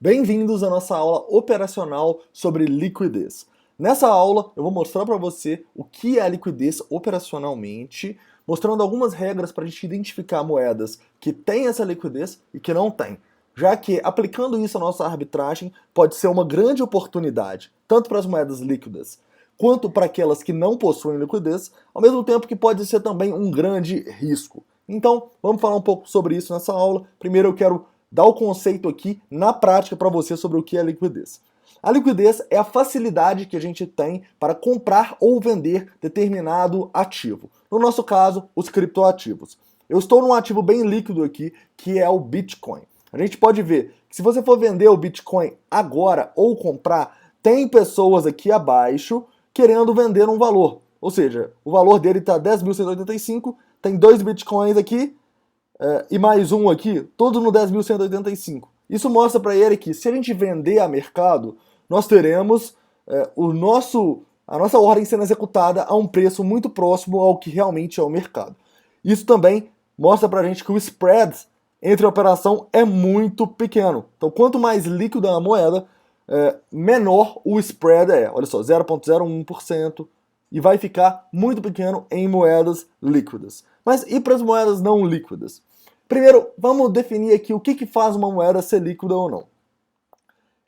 Bem-vindos à nossa aula operacional sobre liquidez. Nessa aula eu vou mostrar para você o que é a liquidez operacionalmente, mostrando algumas regras para a gente identificar moedas que têm essa liquidez e que não têm, já que aplicando isso à nossa arbitragem pode ser uma grande oportunidade, tanto para as moedas líquidas quanto para aquelas que não possuem liquidez, ao mesmo tempo que pode ser também um grande risco. Então, vamos falar um pouco sobre isso nessa aula. Primeiro eu quero dar o conceito aqui na prática para você sobre o que é liquidez. A liquidez é a facilidade que a gente tem para comprar ou vender determinado ativo. No nosso caso, os criptoativos. Eu estou num ativo bem líquido aqui, que é o Bitcoin. A gente pode ver que se você for vender o Bitcoin agora ou comprar, tem pessoas aqui abaixo querendo vender um valor. Ou seja, o valor dele está 10.185, tem 2 Bitcoins aqui, e mais um aqui, todos no 10.185. Isso mostra para ele que se a gente vender a mercado, nós teremos a nossa ordem sendo executada a um preço muito próximo ao que realmente é o mercado. Isso também mostra para a gente que o spread entre a operação é muito pequeno. Então, quanto mais líquida a moeda, menor o spread é. Olha só, 0,01%. E vai ficar muito pequeno em moedas líquidas. Mas e para as moedas não líquidas? Primeiro, vamos definir aqui o que faz uma moeda ser líquida ou não.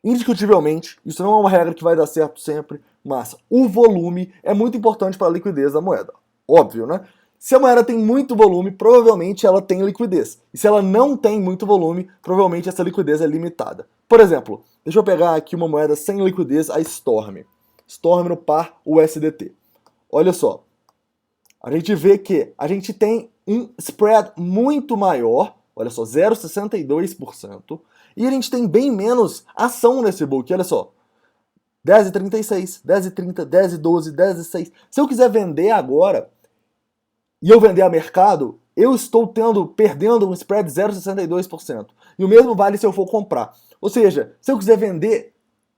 Indiscutivelmente, isso não é uma regra que vai dar certo sempre, mas o volume é muito importante para a liquidez da moeda. Óbvio, né? Se a moeda tem muito volume, provavelmente ela tem liquidez. E se ela não tem muito volume, provavelmente essa liquidez é limitada. Por exemplo, deixa eu pegar aqui uma moeda sem liquidez, a Storm. Storm no par USDT. Olha só, a gente vê que a gente tem um spread muito maior, olha só, 0,62%, e a gente tem bem menos ação nesse book, olha só, 10,36, 10,30, 10,12, 10,6. Se eu quiser vender agora, e eu vender a mercado, eu estou perdendo um spread de 0,62%. E o mesmo vale se eu for comprar. Ou seja, se eu quiser vender,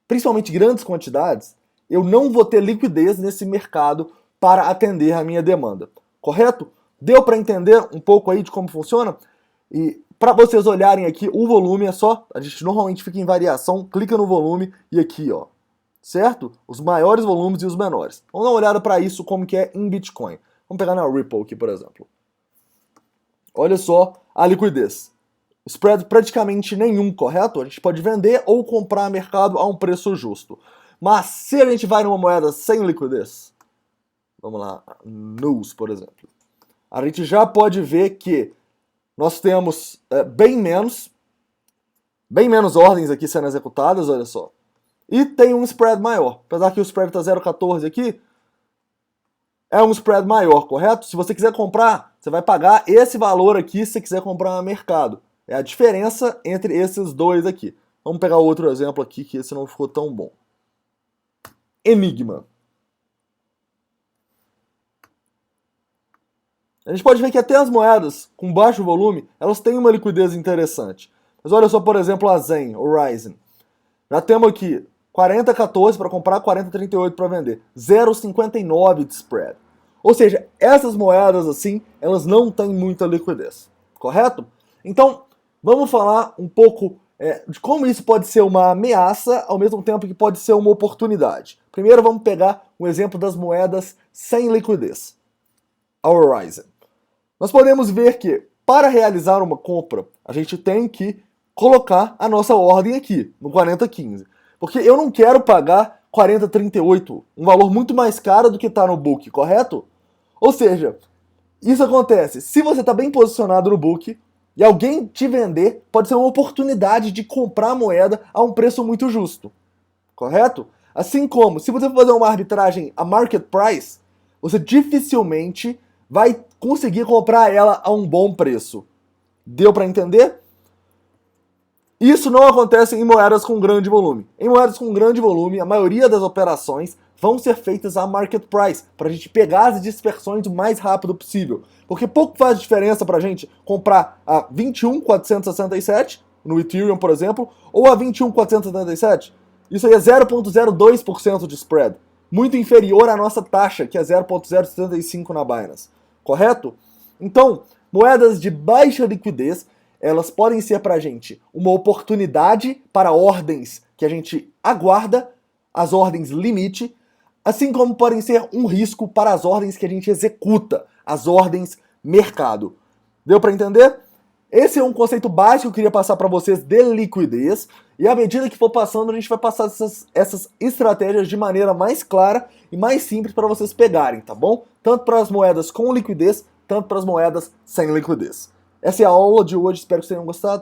principalmente grandes quantidades, eu não vou ter liquidez nesse mercado para atender a minha demanda. Correto? Deu para entender um pouco aí de como funciona? E para vocês olharem aqui, o volume é só, a gente normalmente fica em variação, clica no volume e aqui, ó, certo? Os maiores volumes e os menores. Vamos dar uma olhada para isso como que é em Bitcoin. Vamos pegar na Ripple aqui, por exemplo. Olha só a liquidez. Spread praticamente nenhum, correto? A gente pode vender ou comprar a mercado a um preço justo. Mas se a gente vai numa moeda sem liquidez, vamos lá, News, por exemplo, a gente já pode ver que nós temos bem menos ordens aqui sendo executadas, olha só. E tem um spread maior. Apesar que o spread está 0,14 aqui, é um spread maior, correto? Se você quiser comprar, você vai pagar esse valor aqui se você quiser comprar no mercado. É a diferença entre esses dois aqui. Vamos pegar outro exemplo aqui, que esse não ficou tão bom. Enigma. A gente pode ver que até as moedas com baixo volume, elas têm uma liquidez interessante. Mas olha só, por exemplo, a Zen, Horizon. Já temos aqui 40,14 para comprar, 40,38 para vender. 0,59 de spread. Ou seja, essas moedas assim, elas não têm muita liquidez. Correto? Então, vamos falar um pouco de como isso pode ser uma ameaça, ao mesmo tempo que pode ser uma oportunidade. Primeiro, vamos pegar um exemplo das moedas sem liquidez. A Horizon. Nós podemos ver que, para realizar uma compra, a gente tem que colocar a nossa ordem aqui, no 40,15. Porque eu não quero pagar 40,38, um valor muito mais caro do que está no book, correto? Ou seja, isso acontece se você está bem posicionado no book e alguém te vender, pode ser uma oportunidade de comprar a moeda a um preço muito justo, correto? Assim como, se você for fazer uma arbitragem a market price, você dificilmente vai conseguir comprar ela a um bom preço. Deu para entender? Isso não acontece em moedas com grande volume. Em moedas com grande volume, a maioria das operações vão ser feitas a market price, para a gente pegar as dispersões o mais rápido possível. Porque pouco faz diferença para a gente comprar a 21.467, no Ethereum, por exemplo, ou a 21.477. Isso aí é 0,02% de spread. Muito inferior à nossa taxa, que é 0,075 na Binance. Correto? Então, moedas de baixa liquidez, elas podem ser para a gente uma oportunidade para ordens que a gente aguarda, as ordens limite, assim como podem ser um risco para as ordens que a gente executa, as ordens mercado. Deu para entender? Esse é um conceito básico que eu queria passar para vocês de liquidez, e à medida que for passando, a gente vai passar essas estratégias de maneira mais clara e mais simples para vocês pegarem, tá bom? Tanto para as moedas com liquidez, tanto para as moedas sem liquidez. Essa é a aula de hoje, espero que vocês tenham gostado.